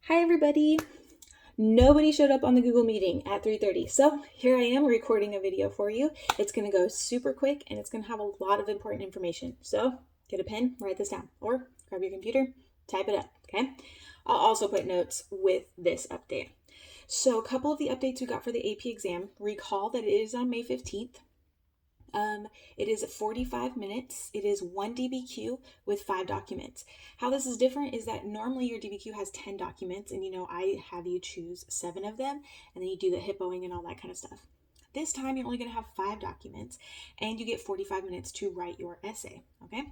Hi everybody! Nobody showed up on the Google meeting at 3:30, so here I am recording a video for you. It's going to go super quick and it's going to have a lot of important information. So get a pen, write this down, or grab your computer, type it up, okay? I'll also put notes with this update. So a couple of the updates we got for the AP exam. Recall that it is on May 15th. It is 45 minutes. It is one DBQ with 5 documents. How this is different is that normally your DBQ has 10 documents, and I have you choose 7 of them, and then you do the hippoing and all that kind of stuff. This time you're only going to have 5 documents, and you get 45 minutes to write your essay, okay?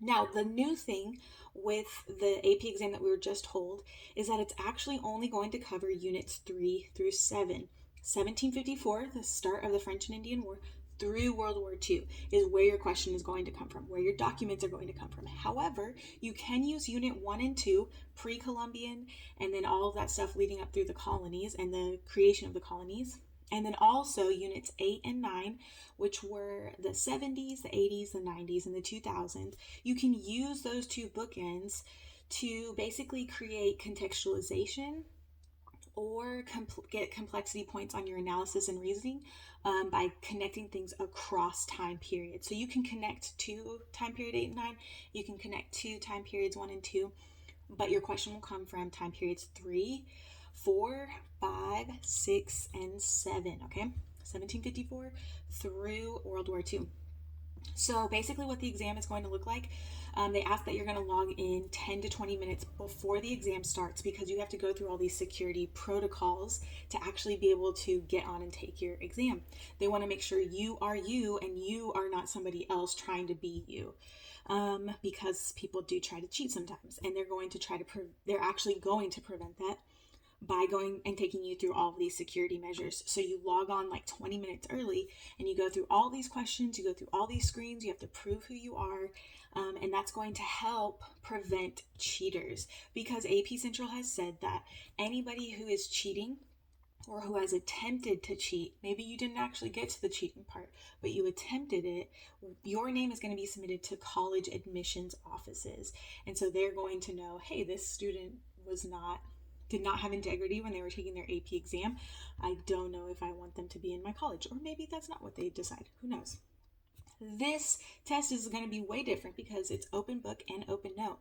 Now, the new thing with the AP exam that we were just told is that it's actually only going to cover units 3 through 7. 1754, the start of the French and Indian War, through World War II is where your question is going to come from, where your documents are going to come from. However, you can use Unit 1 and 2, pre-Columbian, and then all of that stuff leading up through the colonies and the creation of the colonies. And then also Units 8 and 9, which were the 70s, the 80s, the 90s, and the 2000s. You can use those two bookends to basically create contextualization or get complexity points on your analysis and reasoning by connecting things across time periods. So you can connect to time period 8 and 9, you can connect to time periods 1 and 2, but your question will come from time periods 3, 4, 5, 6, and 7, okay? 1754 through World War II. So basically what the exam is going to look like, they ask that you're going to log in 10 to 20 minutes before the exam starts because you have to go through all these security protocols to actually be able to get on and take your exam. They want to make sure you are you and you are not somebody else trying to be you. Because people do try to cheat sometimes, and they're actually going to prevent that by going and taking you through all of these security measures. So you log on like 20 minutes early and you go through all these questions, you go through all these screens, you have to prove who you are, and that's going to help prevent cheaters, because AP Central has said that anybody who is cheating or who has attempted to cheat, maybe you didn't actually get to the cheating part, but you attempted it, your name is going to be submitted to college admissions offices. And so they're going to know, hey, this student did not have integrity when they were taking their AP exam. I don't know if I want them to be in my college, or maybe that's not what they decide. Who knows? This test is going to be way different because it's open book and open note.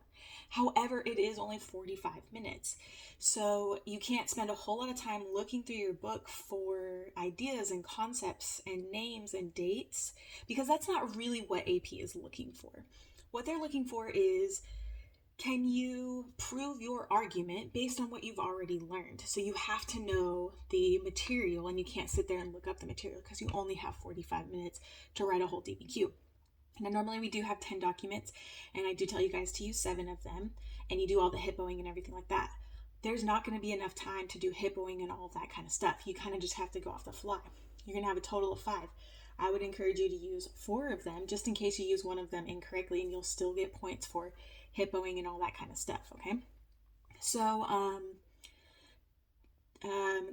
However, it is only 45 minutes. So you can't spend a whole lot of time looking through your book for ideas and concepts and names and dates, because that's not really what AP is looking for. What they're looking for is, can you prove your argument based on what you've already learned? So you have to know the material, and you can't sit there and look up the material because you only have 45 minutes to write a whole DBQ. Now, normally we do have 10 documents, and I do tell you guys to use 7 of them, and you do all the hippoing and everything like that. There's not going to be enough time to do hippoing and all of that kind of stuff. You kind of just have to go off the fly. You're going to have a total of 5. I would encourage you to use 4 of them just in case you use one of them incorrectly, and you'll still get points for hippoing and all that kind of stuff, okay? So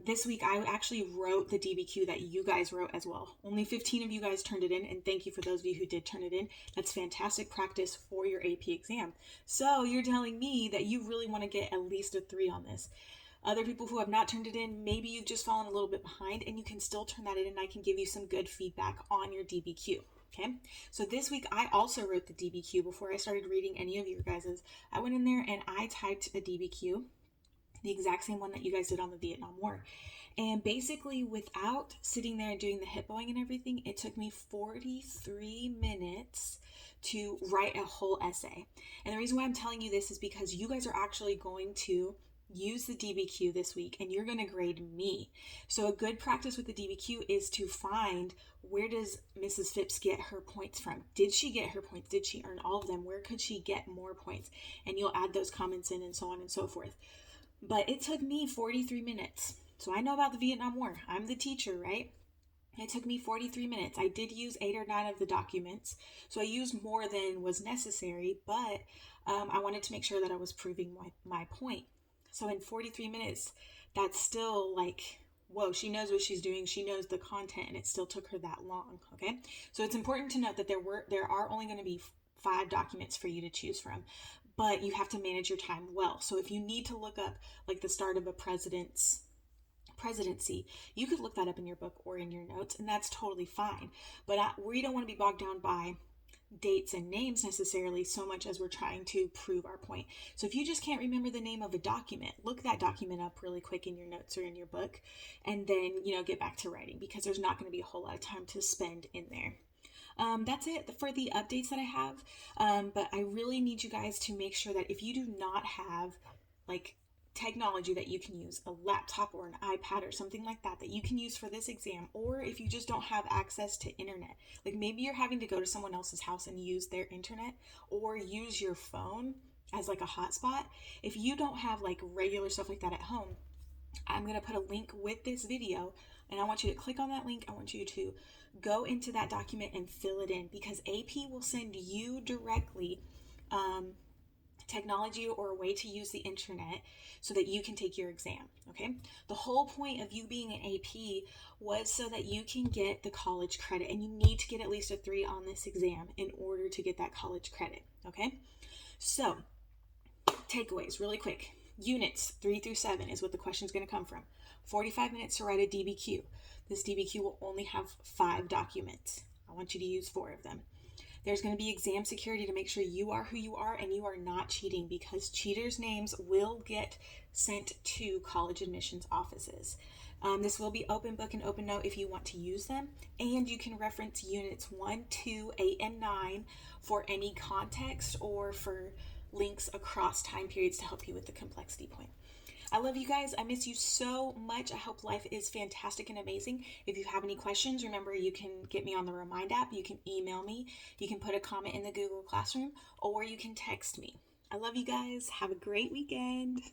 this week I actually wrote the DBQ that you guys wrote as well. Only 15 of you guys turned it in, and thank you for those of you who did turn it in. That's fantastic practice for your AP exam. So you're telling me that you really want to get at least a 3 on this. Other people who have not turned it in, maybe you've just fallen a little bit behind, and you can still turn that in, and I can give you some good feedback on your DBQ. Okay, so this week I also wrote the DBQ before I started reading any of your guys's. I went in there and I typed a DBQ, the exact same one that you guys did on the Vietnam War. And basically, without sitting there and doing the hippoing and everything, it took me 43 minutes to write a whole essay. And the reason why I'm telling you this is because you guys are actually going to use the DBQ this week and you're going to grade me. So a good practice with the DBQ is to find, where does Mrs. Phipps get her points from? Did she get her points? Did she earn all of them? Where could she get more points? And you'll add those comments in and so on and so forth. But it took me 43 minutes. So I know about the Vietnam War. I'm the teacher, right? It took me 43 minutes. I did use 8 or 9 of the documents, so I used more than was necessary, but I wanted to make sure that I was proving my point. So in 43 minutes, that's still like, whoa, she knows what she's doing. She knows the content, and it still took her that long, okay? So it's important to note that there are only going to be 5 documents for you to choose from. but you have to manage your time well. So if you need to look up like the start of a presidency, you could look that up in your book or in your notes, and that's totally fine. But we don't want to be bogged down by dates and names necessarily so much as we're trying to prove our point. So if you just can't remember the name of a document, look that document up really quick in your notes or in your book, and then get back to writing, because there's not going to be a whole lot of time to spend in there. That's it for the updates that I have. But I really need you guys to make sure that if you do not have like technology that you can use, a laptop or an iPad or something like that you can use for this exam, or if you just don't have access to internet, like maybe you're having to go to someone else's house and use their internet or use your phone as like a hotspot. If you don't have like regular stuff like that at home, I'm going to put a link with this video, and I want you to click on that link. I want you to go into that document and fill it in, because AP will send you directly technology or a way to use the internet so that you can take your exam. Okay, the whole point of you being an AP was so that you can get the college credit, and you need to get at least a 3 on this exam in order to get that college credit. Okay, so takeaways really quick. Units 3 through 7 is what the question is going to come from. 45 minutes to write a DBQ. This DBQ will only have 5 documents. I want you to use 4 of them. There's going to be exam security to make sure you are who you are and you are not cheating, because cheaters' names will get sent to college admissions offices. This will be open book and open note if you want to use them, and you can reference units 1, 2, 8, and 9 for any context or for links across time periods to help you with the complexity point. I love you guys. I miss you so much. I hope life is fantastic and amazing. If you have any questions, remember you can get me on the Remind app. You can email me. You can put a comment in the Google Classroom, or you can text me. I love you guys. Have a great weekend.